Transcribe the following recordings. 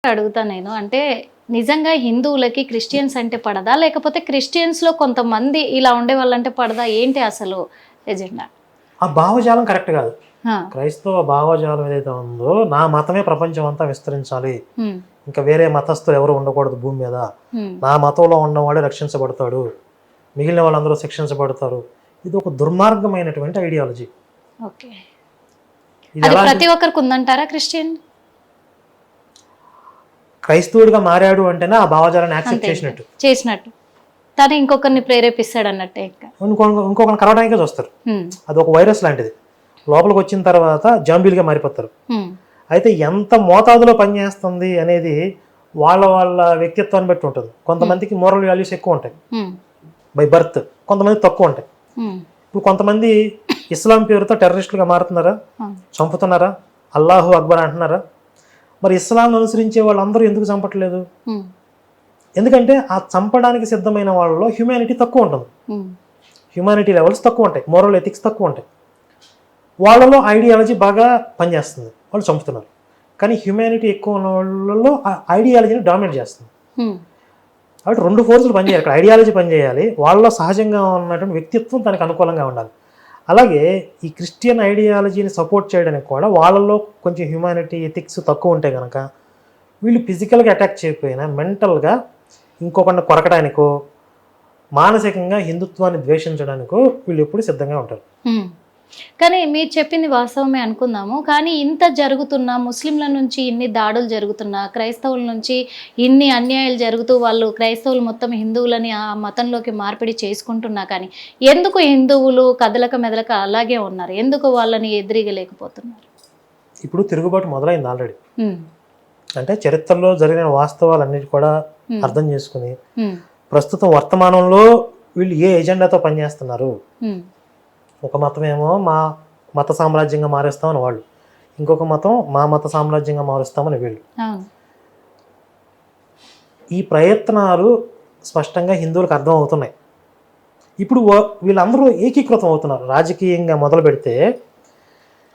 అడుగుతా నేను అంటే నిజంగా హిందువులకి క్రిస్టియన్స్ అంటే పడదా లేకపోతే క్రిస్టియన్స్ లో కొంతమంది ఇలా ఉండే వాళ్ళంటే పడదా ఏంటి అసలు ఎజెండా? ఆ భావజాలం కరెక్ట్ కాదు. క్రైస్తవ భావజాలం ఏదైతే ఉందో నా మతమే ప్రపంచం అంతా విస్తరించాలి, ఇంకా వేరే మతస్థులు ఎవరు ఉండకూడదు భూమి మీద, నా మతంలో ఉన్నవాడే రక్షించబడతాడు, మిగిలిన వాళ్ళందరూ శిక్షించబడతారు, ఇది ఒక దుర్మార్గమైనటువంటి ఐడియాలజీ. ఓకే, అది ప్రతి ఒక్కరికి ఉందంటారా? క్రిస్టియన్ క్రైస్తవుడిగా మారాడు అంటేనే ఆ భావజాలాన్ని యాక్సెప్ట్ చేసినట్టు తను ఇంకొకరిని ప్రేరేపిస్తాడు అన్నట్టే. ఇంకొకరిని కలవడానికే చూస్తారు. అది ఒక వైరస్ లాంటిది, లోపలికి వచ్చిన తర్వాత జాంబీలుగా మారిపోతారు. అయితే ఎంత మోతాదులో పనిచేస్తుంది అనేది వాళ్ళ వాళ్ళ వ్యక్తిత్వాన్ని బట్టి ఉంటుంది. కొంతమందికి మోరల్ వాల్యూస్ ఎక్కువ ఉంటాయి బై బర్త్, కొంతమంది తక్కువ ఉంటాయి. ఇప్పుడు కొంతమంది ఇస్లాం పేరుతో టెర్రరిస్టులుగా మారుతున్నారా, చంపుతున్నారా, అల్లాహు అక్బర్ అంటున్నారా? మరి ఇస్లాం అనుసరించే వాళ్ళందరూ ఎందుకు చంపట్లేదు? ఎందుకంటే ఆ చంపడానికి సిద్ధమైన వాళ్ళలో హ్యూమానిటీ తక్కువ ఉంటుంది, హ్యూమానిటీ లెవెల్స్ తక్కువ ఉంటాయి, మోరల్ ఎథిక్స్ తక్కువ ఉంటాయి. వాళ్ళలో ఐడియాలజీ బాగా పనిచేస్తుంది, వాళ్ళు చంపుతున్నారు. కానీ హ్యూమానిటీ ఎక్కువ ఉన్న వాళ్ళలో ఐడియాలజీని డామినేట్ చేస్తుంది. కాబట్టి రెండు ఫోర్సులు పనిచేయాలి. ఇక్కడ ఐడియాలజీ పనిచేయాలి, వాళ్ళలో సహజంగా ఉన్నటువంటి వ్యక్తిత్వం దానికి అనుకూలంగా ఉండాలి. అలాగే ఈ క్రిస్టియన్ ఐడియాలజీని సపోర్ట్ చేయడానికి కూడా వాళ్ళలో కొంచెం హ్యూమానిటీ ఎథిక్స్ తక్కువ ఉంటే కనుక వీళ్ళు ఫిజికల్గా అటాక్ చేయకపోయినా మెంటల్గా ఇంకొకరిని కొరకడానికో మానసికంగా హిందుత్వాన్ని ద్వేషించడానికో వీళ్ళు ఎప్పుడు సిద్ధంగా ఉంటారు. కానీ మీరు చెప్పింది వాస్తవమే అనుకుందాము. కానీ ఇంత జరుగుతున్నా, ముస్లింల నుంచి ఇన్ని దాడులు జరుగుతున్నా, క్రైస్తవుల నుంచి ఇన్ని అన్యాయాలు జరుగుతూ వాళ్ళు క్రైస్తవులు మొత్తం హిందువులని ఆ మతంలోకి మార్పిడి చేసుకుంటున్నా కానీ ఎందుకు హిందువులు కదలక మెదలక అలాగే ఉన్నారు? ఎందుకు వాళ్ళని ఎదిరిగలేకపోతున్నారు? ఇప్పుడు తిరుగుబాటు మొదలైంది ఆల్రెడీ. అంటే చరిత్రలో జరిగిన వాస్తవాలన్నిటి కూడా అర్థం చేసుకుని ప్రస్తుతం వర్తమానంలో వీళ్ళు ఏ ఎజెండాతో పనిచేస్తున్నారు. ఒక మతం ఏమో మా మత సామ్రాజ్యంగా మారేస్తామని వాళ్ళు, ఇంకొక మతం మా మత సామ్రాజ్యంగా మారుస్తామని వీళ్ళు. ఈ ప్రయత్నాలు స్పష్టంగా హిందువులకు అర్థం అవుతున్నాయి. ఇప్పుడు వీళ్ళందరూ ఏకీకృతం అవుతున్నారు రాజకీయంగా మొదలు పెడితే.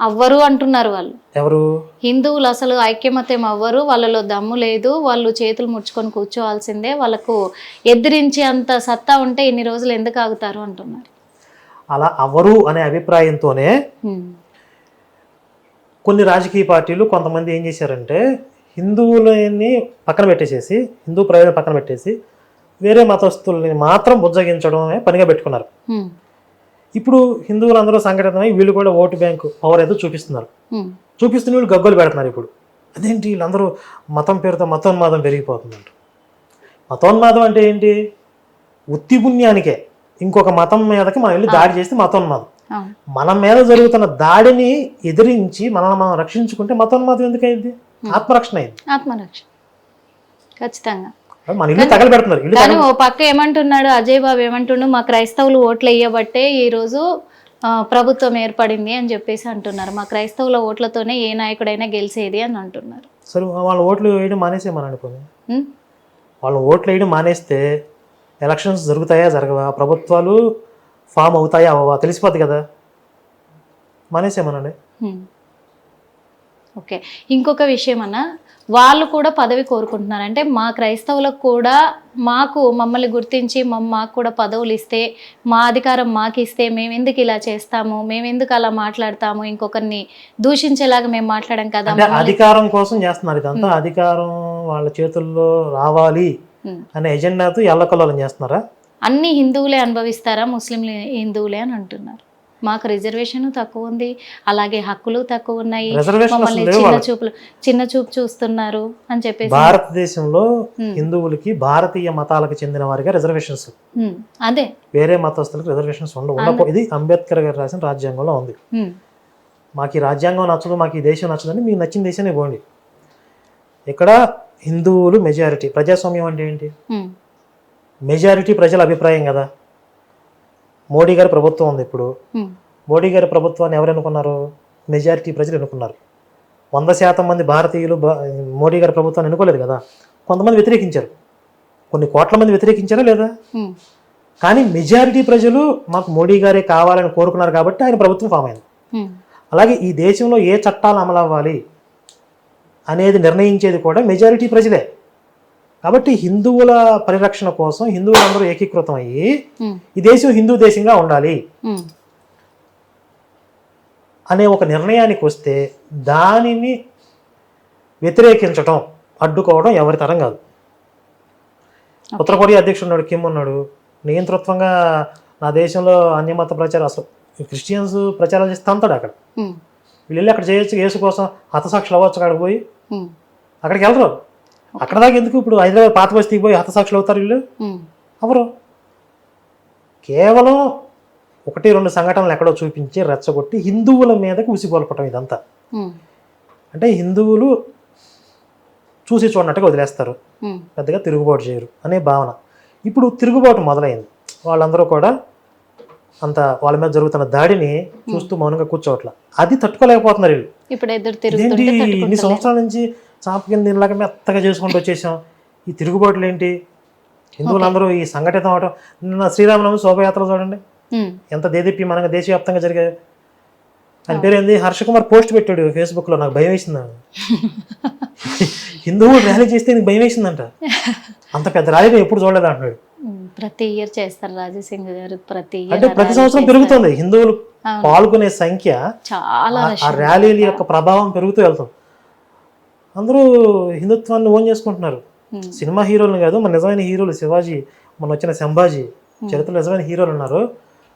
అవ్వరు అంటున్నారు వాళ్ళు. ఎవరు? హిందువులు అసలు ఐక్యమత్యం అవ్వరు, వాళ్ళలో దమ్ము లేదు, వాళ్ళు చేతులు ముడుచుకొని కూర్చోవాల్సిందే, వాళ్ళకు ఎదిరించి అంత సత్తా ఉంటే ఇన్ని రోజులు ఎందుకు ఆగుతారు అంటున్నారు. అలా అవ్వరు అనే అభిప్రాయంతోనే కొన్ని రాజకీయ పార్టీలు కొంతమంది ఏం చేశారంటే హిందువులని పక్కన పెట్టేసేసి, హిందూ ప్రయోజనం పక్కన పెట్టేసి వేరే మతస్థుల్ని మాత్రం బుజ్జగించడమే పనిగా పెట్టుకున్నారు. ఇప్పుడు హిందువులందరూ సంఘటితమై వీళ్ళు కూడా ఓటు బ్యాంకు పవర్ ఏదో చూపిస్తున్నారు. చూపిస్తున్న వీళ్ళు గగ్గోలు పెడుతున్నారు. ఇప్పుడు అదేంటి వీళ్ళందరూ మతం పేరుతో మతోన్మాదం పెరిగిపోతుందంట. మతోన్మాదం అంటే ఏంటి? ఉత్తి పుణ్యానికే ఇంకొక మతం మీదకి మనం వెళ్ళి దాడి చేస్తే మతోన్మాదం. మన మీద జరుగుతున్న దాడిని ఎదిరించి మనల్ని మనం రక్షించుకుంటే మతోన్మాదం ఎందుకు అయింది? ఆత్మరక్షణ అయింది. ఆత్మరక్షణ ఖచ్చితంగా. మన ఇల్లు తగలబెడుతున్నారు. కానీ ఓ పక్క ఏమంటున్నాడు అజయ్ బాబు, ఏమంటున్నాడు మా క్రైస్తవులు ఓట్లు వేయబట్టే ఈ రోజు ప్రభుత్వం ఏర్పడింది అని చెప్పేసి అంటున్నారు. మా క్రైస్తవుల ఓట్లతోనే ఏ నాయకుడైనా గెలిచేది అని అంటున్నారు. సరే వాళ్ళ ఓట్లు వేయడం మానేసేమని అనుకోని, వాళ్ళు ఓట్లు వేయడం మానేస్తే ఎలక్షన్స్ జరుగుతాయా జరగవా, ప్రభుత్వాలు ఫామ్ అవుతాయా అవ్వవా తెలిసిపోద్ది కదా, మానేసేమనండి. ఓకే, ఇంకొక విషయం అన్న, వాళ్ళు కూడా పదవి కోరుకుంటున్నారు. అంటే మా క్రైస్తవులకు కూడా మమ్మల్ని గుర్తించి మాకు కూడా పదవులు ఇస్తే, మా అధికారం మాకు ఇస్తే మేము ఎందుకు ఇలా చేస్తాము, మేము ఎందుకు అలా మాట్లాడతాము, ఇంకొకరిని దూషించేలాగా మేము మాట్లాడాం కదా. అధికారం కోసం చేస్తున్నారు ఇదంతా. అధికారం వాళ్ళ చేతుల్లో రావాలి అనే ఎజెండాతో ఎల్లకల్లోలం చేస్తున్నారా? అన్ని హిందువులే అనుభవిస్తారా, ముస్లింలు హిందువులే అని అంటున్నారు. మాకు రిజర్వేషన్ తక్కువ ఉంది, అలాగే హక్కులు తక్కువ ఉన్నాయి, మమ్మల్ని చిన్న చూపు చూస్తున్నారు అని చెప్పేసి. భారతదేశంలో హిందువులకి భారతీయ మతాలకు చెందిన వారిగా రిజర్వేషన్స్, అదే వేరే మతస్థులకు రిజర్వేషన్స్ ఉండవు. ఇది అంబేద్కర్ గారు రాసిన రాజ్యాంగంలో ఉంది. మాకు ఈ రాజ్యాంగం నచ్చదు, మాకు ఈ దేశం నచ్చదని మీకు నచ్చిన దేశాన్ని పోండి. ఇక్కడ హిందువులు మెజారిటీ. ప్రజాస్వామ్యం అంటే ఏంటి? మెజారిటీ ప్రజల అభిప్రాయం కదా. మోడీ గారి ప్రభుత్వం ఉంది. ఇప్పుడు మోడీ గారి ప్రభుత్వాన్ని ఎవరు ఎన్నుకున్నారు? మెజారిటీ ప్రజలు ఎన్నుకున్నారు. 100% మంది భారతీయులు మోడీ గారి ప్రభుత్వాన్ని ఎన్నుకోలేదు కదా. కొంతమంది వ్యతిరేకించారు, కొన్ని కోట్ల మంది వ్యతిరేకించారా లేదా? కానీ మెజారిటీ ప్రజలు మాకు మోడీ గారే కావాలని కోరుకున్నారు కాబట్టి ఆయన ప్రభుత్వం ఫామ్ అయింది. అలాగే ఈ దేశంలో ఏ చట్టాలు అమలు అవ్వాలి అనేది నిర్ణయించేది కూడా మెజారిటీ ప్రజలే. కాబట్టి హిందువుల పరిరక్షణ కోసం హిందువులందరూ ఏకీకృతం అయ్యి ఈ దేశం హిందూ దేశంగా ఉండాలి అనే ఒక నిర్ణయానికి వస్తే దానిని వ్యతిరేకించడం, అడ్డుకోవడం ఎవరి తరం కాదు. ఉత్తర కొరియా అధ్యక్షుడు ఉన్నాడు, కిమ్ ఉన్నాడు, నియంతృత్వంగా నా దేశంలో అన్యమత ప్రచారం, అసలు క్రిస్టియన్స్ ప్రచారం చేస్తే అంతాడు అక్కడ. వీళ్ళు వెళ్ళి అక్కడ చేయొచ్చు, యేసు కోసం హతసాక్షులు అవ్వచ్చు, అక్కడికి పోయి అక్కడికి వెళ్ళరు. అక్కడ దాకా ఎందుకు? ఇప్పుడు హైదరాబాద్ పాత బస్తీకి పోయి హతసాక్షులు అవుతారు వీళ్ళు? అవరు. కేవలం 1-2 సంఘటనలు ఎక్కడో చూపించి రెచ్చగొట్టి హిందువుల మీదకి ఉసిగొల్పటం ఇదంతా. అంటే హిందువులు చూసి చూడనట్టుగా వదిలేస్తారు, పెద్దగా తిరుగుబాటు చేయరు అనే భావన. ఇప్పుడు తిరుగుబాటు మొదలైంది. వాళ్ళందరూ కూడా అంత వాళ్ళ మీద జరుగుతున్న దాడిని చూస్తూ మౌనంగా కూర్చోవట్ల. అది తట్టుకోలేకపోతున్నారు వీళ్ళు. ఏంటి ఇన్ని సంవత్సరాల నుంచి చాప కింద దీనిలాగా మెత్తగా చేసుకుంటూ వచ్చేసాం, ఈ తిరుగుబాటులు ఏంటి? హిందువులందరూ ఈ సంఘటితం అవటం. నిన్న శ్రీరామనవమి శోభయాత్ర చూడండి ఎంత దేదీప్యమానంగా దేశవ్యాప్తంగా జరిగాయి. ఆయన పేరు ఏంది, హర్ష కుమార్ పోస్ట్ పెట్టాడు ఫేస్బుక్లో. నాకు భయం వేసింది. హిందువులు ర్యాలీ చేస్తే నీకు భయం వేసిందంట. అంత పెద్ద ర్యాలీ ఎప్పుడు చూడలేదు అంటున్నాడు. ప్రతి ఇయర్ చేస్తారు రాజసింగ్ గారు, అంటే ప్రతి సంవత్సరం పెరుగుతుంది హిందువులు పాల్గొనే సంఖ్య, చాలా ఆ ర్యాలీల యొక్క ప్రభావం పెరుగుతూ వెళ్తుంది. అందరూ హిందుత్వాన్ని ఓన్ చేసుకుంటున్నారు. సినిమా హీరోలు కాదు, మన నిజమైన హీరోలు శివాజీ, మన వచ్చిన సంభాజీ, చరిత్రలో నిజమైన హీరోలు ఉన్నారు.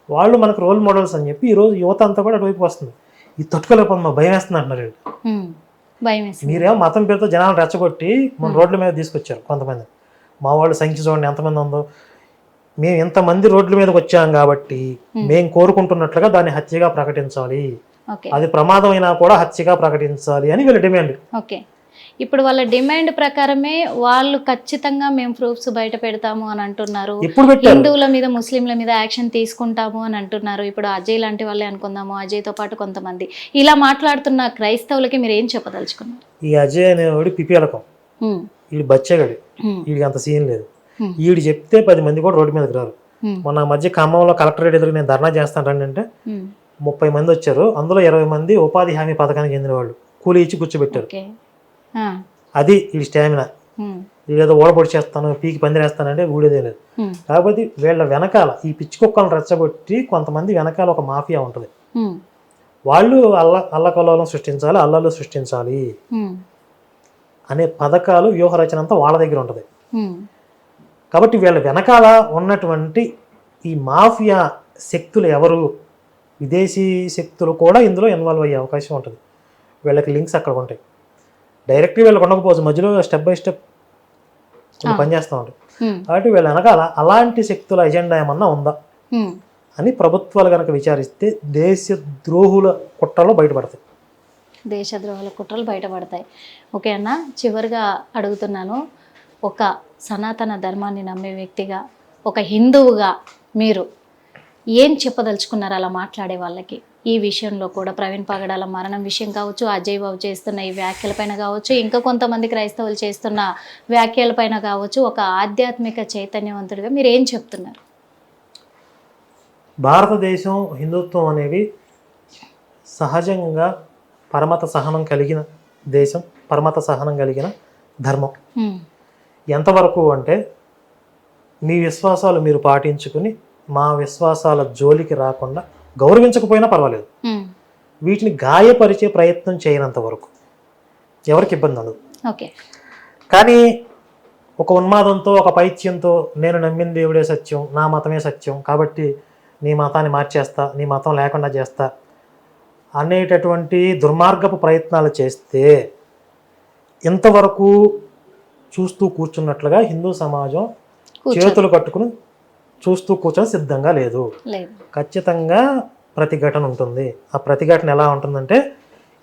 వాళ్ళు మనకు రోల్ మోడల్స్ అని చెప్పి ఈరోజు యువత అంతా కూడా అటువైపు వస్తుంది. ఇది తట్టుకోలేకపోతుంది, మా భయం వేస్తుంది అంటున్నారు. మీరేమో మతం పేరుతో జనాలను రెచ్చగొట్టి మన రోడ్ల మీద తీసుకొచ్చారు కొంతమంది. మా వాళ్ళు సంఖ్య చూడండి ఎంతమంది ఉందో. మేము ఇంతమంది రోడ్ల మీదకి వచ్చాం కాబట్టి మేము కోరుకుంటున్నట్లుగా దాన్ని హత్యగా ప్రకటించాలి, అది ప్రమాదం అయినా కూడా హత్యగా ప్రకటించాలి అని వీళ్ళ డిమాండ్. ఓకే, ఇప్పుడు వాళ్ళ డిమాండ్ ప్రకారమే వాళ్ళు ఖచ్చితంగా మేము ప్రూఫ్స్ బయట పెడతాము అని అంటున్నారు. హిందువుల మీద ముస్లింల మీద యాక్షన్ తీసుకుంటాము అని అంటున్నారు. ఇప్పుడు అజయ్ లాంటి వాళ్ళే అనుకుందాము, అజయ్తో పాటు కొంతమంది ఇలా మాట్లాడుతున్న క్రైస్తవులకి మీరు ఏం చెప్పదలుచుకున్నారు? ఈ అజయ్ అనేవాడు పిపిఎలకం, వీడు బచ్చగాడు, వీడికి అంత సీన్ లేదు. వీడు చెప్తే 10 మంది కూడా రోడ్డు మీదకి రారు. మొన్న మధ్య ఖమ్మంలో కలెక్టరేట్ ఎదురు నేను ధర్నా చేస్తాను అంటే 30 మంది వచ్చారు. అందులో 20 మంది ఉపాధి హామీ పథకానికి చెందిన వాళ్ళు, కూలీ ఇచ్చి కూర్చోబెట్టారు. అది వీడి స్టామినా. వీడేదో ఓడపొడి చేస్తాను, పీకి పందిరేస్తానంటే ఊడేదే లేదు. కాకపోతే వీళ్ళ వెనకాల ఈ పిచ్చి కుక్కలను రెచ్చగొట్టి కొంతమంది వెనకాల ఒక మాఫియా ఉంటుంది. వాళ్ళు అల్లకల్లోలం సృష్టించాలి, అల్లలు సృష్టించాలి అనే పథకాలు, వ్యూహ రచన అంతా వాళ్ళ దగ్గర ఉంటుంది. కాబట్టి వీళ్ళ వెనకాల ఉన్నటువంటి ఈ మాఫియా శక్తులు ఎవరు? విదేశీ శక్తులు కూడా ఇందులో ఇన్వాల్వ్ అయ్యే అవకాశం ఉంటుంది. వీళ్ళకి లింక్స్ అక్కడ ఉంటాయి. డైరెక్ట్గా వీళ్ళకి ఉండకపోవచ్చు, మధ్యలో స్టెప్ బై స్టెప్ పనిచేస్తూ ఉంటాయి. కాబట్టి వీళ్ళ వెనకాల అలాంటి శక్తుల ఎజెండా ఏమన్నా ఉందా అని ప్రభుత్వాలు కనుక విచారిస్తే దేశద్రోహుల కుట్రలు బయటపడతాయి. దేశద్రోహుల కుట్రలు బయటపడతాయి. ఓకే అన్న, చివరిగా అడుగుతున్నాను, ఒక సనాతన ధర్మాన్ని నమ్మే వ్యక్తిగా, ఒక హిందువుగా మీరు ఏం చెప్పదలుచుకున్నారు అలా మాట్లాడే వాళ్ళకి? ఈ విషయంలో కూడా ప్రవీణ్ పగడాల మరణం విషయం కావచ్చు, అజయ్ బాబు చేస్తున్న ఈ వ్యాఖ్యలపైన కావచ్చు, ఇంకా కొంతమంది క్రైస్తవులు చేస్తున్న వ్యాఖ్యలపైన కావచ్చు, ఒక ఆధ్యాత్మిక చైతన్యవంతుడిగా మీరు ఏం చెప్తున్నారు? భారతదేశం, హిందుత్వం అనేవి సహజంగా పరమత సహనం కలిగిన దేశం, పరమత సహనం కలిగిన ధర్మం. ఎంతవరకు అంటే మీ విశ్వాసాలు మీరు పాటించుకుని మా విశ్వాసాల జోలికి రాకుండా గౌరవించకపోయినా పర్వాలేదు, వీటిని గాయపరిచే ప్రయత్నం చేయనంత వరకు ఎవరికి ఇబ్బంది ఉండదు. కానీ ఒక ఉన్మాదంతో, ఒక పైత్యంతో నేను నమ్మిన దేవుడే సత్యం, నా మతమే సత్యం కాబట్టి నీ మతాన్ని మార్చేస్తా, నీ మతం లేకుండా చేస్తా అనేటటువంటి దుర్మార్గపు ప్రయత్నాలు చేస్తే ఇంతవరకు చూస్తూ కూర్చున్నట్లుగా హిందూ సమాజం చేతులు కట్టుకుని చూస్తూ కూర్చొని సిద్ధంగా లేదు. ఖచ్చితంగా ప్రతిఘటన ఉంటుంది. ఆ ప్రతిఘటన ఎలా ఉంటుందంటే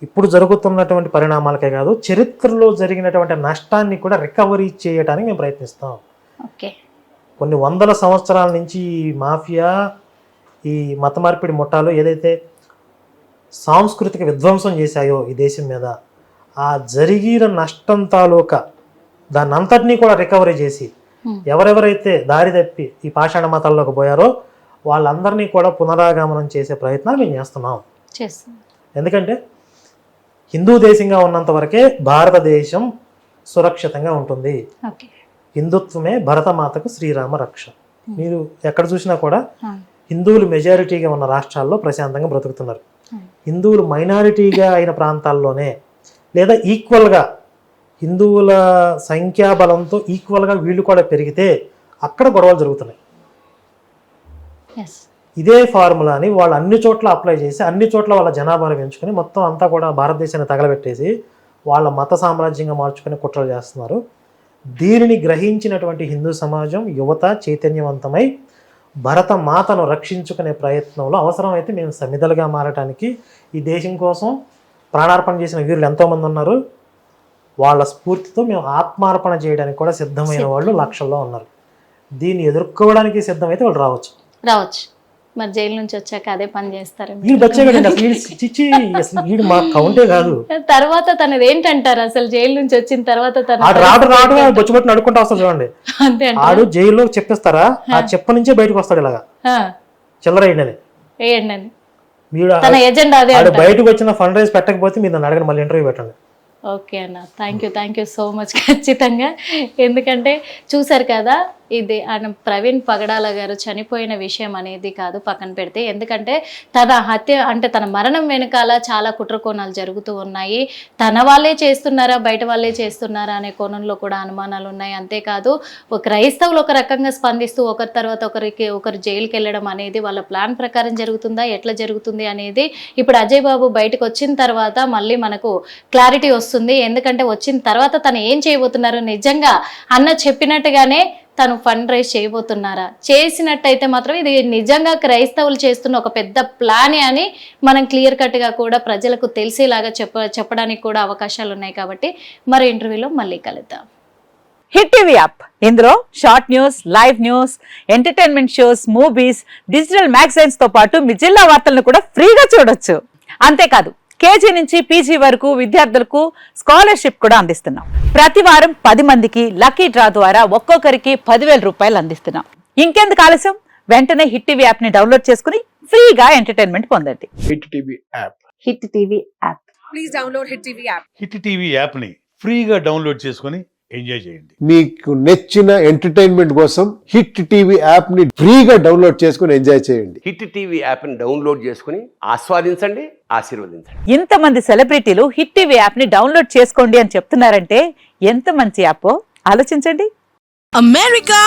ఇప్పుడు జరుగుతున్నటువంటి పరిణామాలకే కాదు, చరిత్రలో జరిగినటువంటి నష్టాన్ని కూడా రికవరీ చేయడానికి మేము ప్రయత్నిస్తాం. కొన్ని వందల సంవత్సరాల నుంచి ఈ మాఫియా, ఈ మత మార్పిడి ముఠాలు ఏదైతే సాంస్కృతిక విధ్వంసం చేశాయో ఈ దేశం మీద, ఆ జరిగిన నష్టం తాలూకా దాన్ని అంతటినీ కూడా రికవరీ చేసి ఎవరెవరైతే దారి తప్పి ఈ పాషాణ మతాల్లోకి పోయారో వాళ్ళందరినీ కూడా పునరాగమనం చేసే ప్రయత్నాలు మేము చేస్తున్నాం. ఎందుకంటే హిందూ దేశంగా ఉన్నంత వరకే భారతదేశం సురక్షితంగా ఉంటుంది. ఓకే. హిందుత్వమే భరతమాతకు శ్రీరామ రక్ష. మీరు ఎక్కడ చూసినా కూడా హిందువులు మెజారిటీగా ఉన్న రాష్ట్రాల్లో ప్రశాంతంగా బ్రతుకుతున్నారు. హిందువులు మైనారిటీగా అయిన ప్రాంతాల్లోనే లేదా ఈక్వల్గా హిందువుల సంఖ్యాబలంతో ఈక్వల్గా వీళ్ళు కూడా పెరిగితే అక్కడ గొడవలు జరుగుతున్నాయి. ఇదే ఫార్ములాని వాళ్ళు అన్ని చోట్ల అప్లై చేసి అన్ని చోట్ల వాళ్ళ జనాభాను పెంచుకొని మొత్తం అంతా కూడా భారతదేశాన్ని తగలబెట్టేసి వాళ్ళ మత సామ్రాజ్యంగా మార్చుకుని కుట్రలు చేస్తున్నారు. దీనిని గ్రహించినటువంటి హిందూ సమాజం యువత చైతన్యవంతమై భరత మాతను రక్షించుకునే ప్రయత్నంలో అవసరమైతే మేము సమిధలుగా మారటానికి ఈ దేశం కోసం ప్రాణార్పణ చేసిన వీరులు ఎంతోమంది ఉన్నారు. వాళ్ళ స్ఫూర్తితో మేము ఆత్మార్పణ చేయడానికి కూడా సిద్ధమైన వాళ్ళు లక్షల్లో ఉన్నారు. దీన్ని ఎదుర్కోవడానికి సిద్ధమైతే వాళ్ళు రావచ్చు. మరి జైలు నుంచి వచ్చాక అదే పని చేస్తారు. వీడు మా కౌంటే కాదు. తర్వాత తనది ఏంటంటారు అసలు? జైలు నుంచి వచ్చిన తర్వాత బొచ్చుబట్టి నడుకుంటా వస్తాడు చూడండి. అంతే ఆడు జైల్లో చెప్పిస్తారా, ఆ చెప్ప నుంచే బయటకు వస్తాడు ఇలాగా చిల్లరేయండి అని. మీరు బయటకు వచ్చిన ఫండ్ రైజ్ పెట్టకపోతే మీరు నన్ను అడగండి, మళ్ళీ ఇంటర్వ్యూ పెట్టండి. ఓకే అన్న, థ్యాంక్ యూ సో మచ్. ఖచ్చితంగా. ఎందుకంటే చూసారు కదా, ఇది ఆయన ప్రవీణ్ పగడాల గారు చనిపోయిన విషయం అనేది కాదు, పక్కన పెడితే. ఎందుకంటే తన హత్య అంటే తన మరణం వెనకాల చాలా కుట్రకోణాలు జరుగుతూ ఉన్నాయి. తన వాళ్ళే చేస్తున్నారా బయట వాళ్ళే చేస్తున్నారా అనే కోణంలో కూడా అనుమానాలు ఉన్నాయి. అంతేకాదు క్రైస్తవులు ఒక రకంగా స్పందిస్తూ ఒకరి తర్వాత ఒకరు జైలుకి వెళ్ళడం అనేది వాళ్ళ ప్లాన్ ప్రకారం జరుగుతుందా, ఎట్లా జరుగుతుంది అనేది ఇప్పుడు అజయ్ బాబు బయటకు వచ్చిన తర్వాత మళ్ళీ మనకు క్లారిటీ వస్తుంది. ఎందుకంటే వచ్చిన తర్వాత తను ఏం చేయబోతున్నారు, నిజంగా అన్న చెప్పినట్టుగానే తను ఫండ్ రైజ్ చేయబోతున్నారా, చేసినట్టయితే మాత్రం ఇది నిజంగా క్రైస్తవులు చేస్తున్న ఒక పెద్ద ప్లానే అని మనం క్లియర్ కట్గా కూడా ప్రజలకు తెలిసేలాగా చెప్పడానికి కూడా అవకాశాలు ఉన్నాయి. కాబట్టి మరి ఇంటర్వ్యూలో మళ్ళీ కలుద్దాం. హిట్ టీవీ యాప్, ఇందులో short news, live news, entertainment shows, movies, digital magazines తో పాటు మీ జిల్లా వార్తలను కూడా ఫ్రీగా చూడొచ్చు. అంతేకాదు కేజీ నుంచి పీజీ వరకు విద్యార్థులకు స్కాలర్షిప్ కూడా అందిస్తున్నాం. ప్రతి వారం 10 మందికి లక్కీ డ్రా ద్వారా ఒక్కొక్కరికి 10,000 రూపాయలు అందిస్తున్నాం. ఇంకెందుకు ఆలస్యం, వెంటనే హిట్ టీవీ యాప్ ని డౌన్లోడ్ చేసుకుని ఫ్రీగా ఎంటర్టైన్మెంట్ పొందండి. Hit TV app. Hit TV app. Please download hit TV app. Hit TV app ని ఫ్రీగా డౌన్లోడ్ చేసుకుని ఎంజాయ్ చేయండి. మీకు నచ్చిన ఎంటర్టైన్మెంట్ కోసం హిట్ టీవీ యాప్ ని ఫ్రీగా డౌన్లోడ్ చేసుకుని ఎంజాయ్ చేయండి. హిట్ టీవీ యాప్ ని డౌన్లోడ్ చేసుకుని ఆస్వాదించండి, ఆశీర్వదించండి. ఇంతమంది సెలబ్రిటీలు హిట్ టీవీ యాప్ ని డౌన్లోడ్ చేసుకోండి అని చెప్తున్నారంటే ఎంత మంచి యాప్ ఆలోచించండి. అమెరికా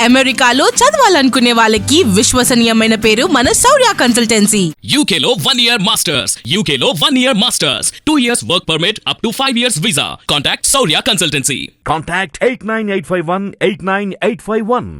అమెరికాలో చదవాలనుకునే వాళ్ళకి విశ్వసనీయమైన పేరు మన శౌర్య కన్సల్టెన్సీ. UK లో 1 year masters, UK లో 1 year masters, 2 years work permit up to 5 years visa. Contact Saurya Consultancy. Contact 89851 89851.